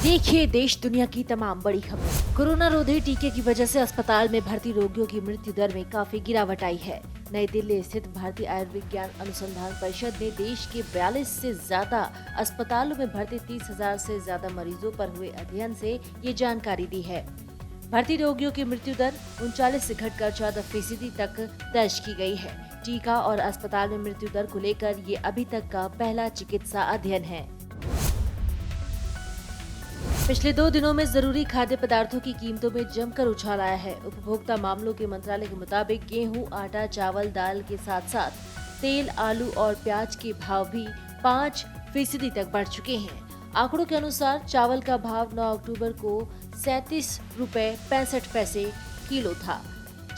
देखिए देश दुनिया की तमाम बड़ी खबरें। कोरोना रोधी टीके की वजह से अस्पताल में भर्ती रोगियों की मृत्यु दर में काफी गिरावट आई है। नई दिल्ली स्थित भारतीय आयुर्विज्ञान अनुसंधान परिषद ने देश के 42 से ज्यादा अस्पतालों में भर्ती 30,000 से ज्यादा मरीजों पर हुए अध्ययन से ये जानकारी दी है। भर्ती रोगियों की मृत्यु दर 39 से घटकर 14% तक दर्ज की गई है। टीका और अस्पताल में मृत्यु दर को लेकर ये अभी तक का पहला चिकित्सा अध्ययन है। पिछले 2 दिनों में जरूरी खाद्य पदार्थों की कीमतों में जमकर उछाल आया है। उपभोक्ता मामलों के मंत्रालय के मुताबिक गेहूं, आटा, चावल, दाल के साथ साथ तेल, आलू और प्याज के भाव भी 5% तक बढ़ चुके हैं। आंकड़ों के अनुसार चावल का भाव 9 अक्टूबर को 37 रुपए 65 पैसे किलो था,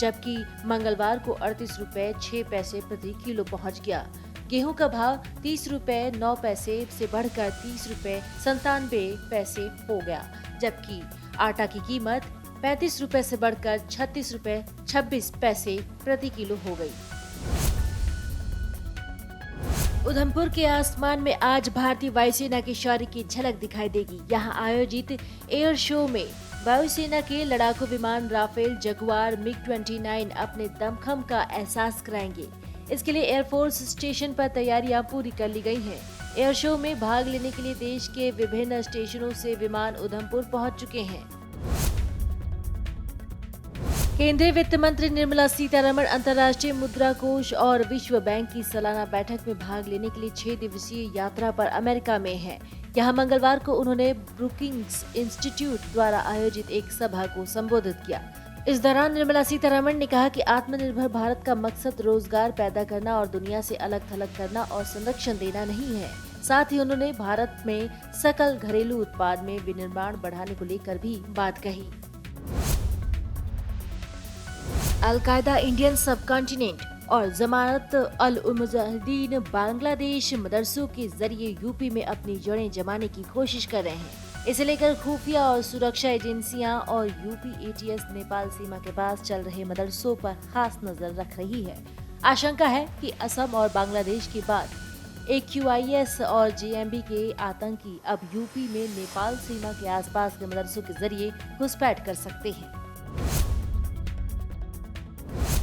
जबकि मंगलवार को 38 रुपए 6 पैसे प्रति किलो पहुंच गया। गेहूं का भाव 30 रुपए 9 पैसे से बढ़कर 30 रुपए 97 पैसे हो गया, जबकि आटा की कीमत 35 रुपए से बढ़कर 36 रुपए 26 पैसे प्रति किलो हो गई। उधमपुर के आसमान में आज भारतीय वायुसेना के शौर्य की झलक दिखाई देगी। यहां आयोजित एयर शो में वायुसेना के लड़ाकू विमान राफेल, जगुआर, MiG-29 अपने दमखम का एहसास कराएंगे। इसके लिए एयरफोर्स स्टेशन पर तैयारियां पूरी कर ली गई हैं। एयर शो में भाग लेने के लिए देश के विभिन्न स्टेशनों से विमान उधमपुर पहुंच चुके हैं। केंद्रीय वित्त मंत्री निर्मला सीतारमण अंतर्राष्ट्रीय मुद्रा कोष और विश्व बैंक की सालाना बैठक में भाग लेने के लिए 6 दिवसीय यात्रा पर अमेरिका में हैं। यहां मंगलवार को उन्होंने ब्रुकिंग्स इंस्टीट्यूट द्वारा आयोजित एक सभा को संबोधित किया। इस दौरान निर्मला सीतारमण ने कहा कि आत्मनिर्भर भारत का मकसद रोजगार पैदा करना और दुनिया से अलग थलग करना और संरक्षण देना नहीं है। साथ ही उन्होंने भारत में सकल घरेलू उत्पाद में विनिर्माण बढ़ाने को लेकर भी बात कही। अल-कायदा इंडियन सब कॉन्टिनेंट और जमात अल मुजाहिदीन बांग्लादेश मदरसों के जरिए यूपी में अपनी जड़ें जमाने की कोशिश कर रहे हैं। इसे लेकर खुफिया और सुरक्षा एजेंसियां और यूपी ATS नेपाल सीमा के पास चल रहे मदरसों पर खास नजर रख रही है। आशंका है कि असम और बांग्लादेश के बाद AQIS और JMB के आतंकी अब यूपी में नेपाल सीमा के आसपास के मदरसों के जरिए घुसपैठ कर सकते हैं।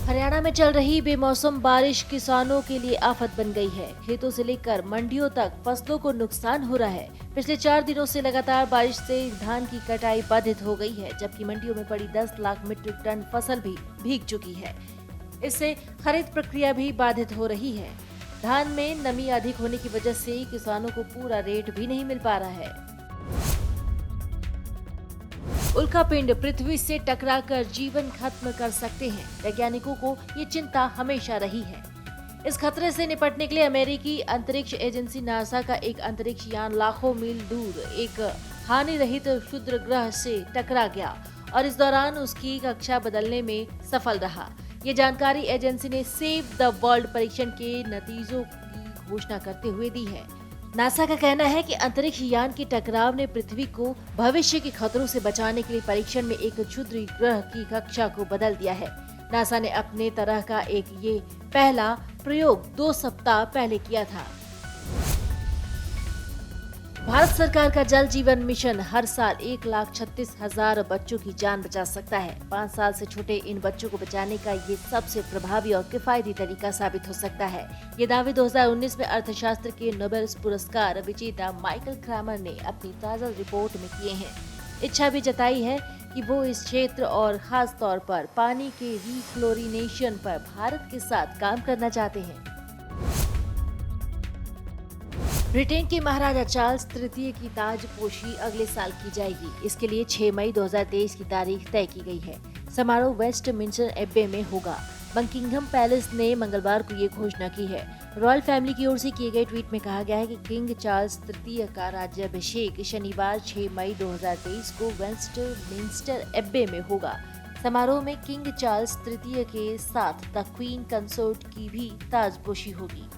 हरियाणा में चल रही बेमौसम बारिश किसानों के लिए आफत बन गई है। खेतों से लेकर मंडियों तक फसलों को नुकसान हो रहा है। पिछले 4 दिनों से लगातार बारिश से धान की कटाई बाधित हो गई है, जबकि मंडियों में पड़ी 10 लाख मीट्रिक टन फसल भी भीग चुकी है। इससे खरीद प्रक्रिया भी बाधित हो रही है। धान में नमी अधिक होने की वजह से किसानों को पूरा रेट भी नहीं मिल पा रहा है। उल्कापिंड पृथ्वी से टकराकर जीवन खत्म कर सकते हैं। वैज्ञानिकों को ये चिंता हमेशा रही है। इस खतरे से निपटने के लिए अमेरिकी अंतरिक्ष एजेंसी नासा का एक अंतरिक्ष यान लाखों मील दूर एक हानि रहित क्षुद्र ग्रह से टकरा गया और इस दौरान उसकी कक्षा बदलने में सफल रहा। ये जानकारी एजेंसी ने सेव द वर्ल्ड परीक्षण के नतीजों की घोषणा करते हुए दी है। नासा का कहना है कि अंतरिक्ष यान के टकराव ने पृथ्वी को भविष्य के खतरों से बचाने के लिए परीक्षण में एक क्षुद्र ग्रह की कक्षा को बदल दिया है। नासा ने अपने तरह का ये पहला प्रयोग 2 सप्ताह पहले किया था। भारत सरकार का जल जीवन मिशन हर साल 1,36,000 बच्चों की जान बचा सकता है। 5 साल से छोटे इन बच्चों को बचाने का ये सबसे प्रभावी और किफायती तरीका साबित हो सकता है। ये दावे 2019 में अर्थशास्त्र के नोबेल पुरस्कार विजेता माइकल क्रैमर ने अपनी ताज़ा रिपोर्ट में किए हैं। इच्छा भी जताई है कि वो इस क्षेत्र और खास तौर पर पानी के रीक्लोरिनेशन पर भारत के साथ काम करना चाहते हैं। ब्रिटेन के महाराजा चार्ल्स तृतीय की ताजपोशी अगले साल की जाएगी। इसके लिए 6 मई 2023 की तारीख तय की गई है। समारोह वेस्टमिंस्टर एब्बे में होगा। बकिंघम पैलेस ने मंगलवार को ये घोषणा की है। रॉयल फैमिली की ओर से किए गए ट्वीट में कहा गया है कि किंग चार्ल्स तृतीय का राज्याभिषेक शनिवार 6 मई 2023 को वेस्टमिंस्टर एब्बे में होगा। समारोह में किंग चार्ल्स तृतीय के साथ द क्वीन कंसोर्ट की भी ताजपोशी होगी।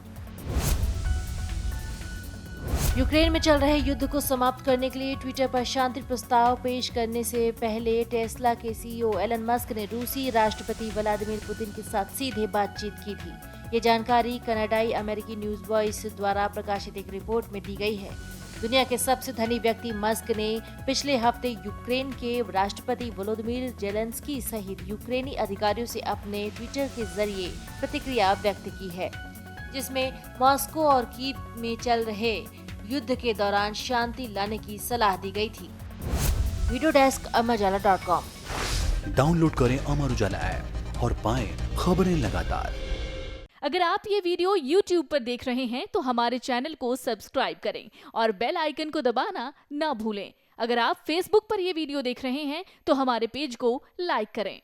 यूक्रेन में चल रहे युद्ध को समाप्त करने के लिए ट्विटर पर शांति प्रस्ताव पेश करने से पहले टेस्ला के CEO एलन मस्क ने रूसी राष्ट्रपति व्लादिमीर पुतिन के साथ सीधे बातचीत की थी। ये जानकारी कनाडाई अमेरिकी न्यूज वॉइस द्वारा प्रकाशित एक रिपोर्ट में दी गई है। दुनिया के सबसे धनी व्यक्ति मस्क ने पिछले हफ्ते यूक्रेन के राष्ट्रपति वोलोदिमीर जेलेंस्की सहित यूक्रेनी अधिकारियों से अपने ट्विटर के जरिए प्रतिक्रिया व्यक्त की है, जिसमें मॉस्को और कीव में चल रहे युद्ध के दौरान शांति लाने की सलाह दी गई थी। Video desk amarujala.com। डाउनलोड करें अमर उजाला ऐप और पाएं खबरें लगातार। अगर आप ये वीडियो YouTube पर देख रहे हैं तो हमारे चैनल को सब्सक्राइब करें और बेल आइकन को दबाना ना भूलें। अगर आप Facebook पर ये वीडियो देख रहे हैं तो हमारे पेज को लाइक करें।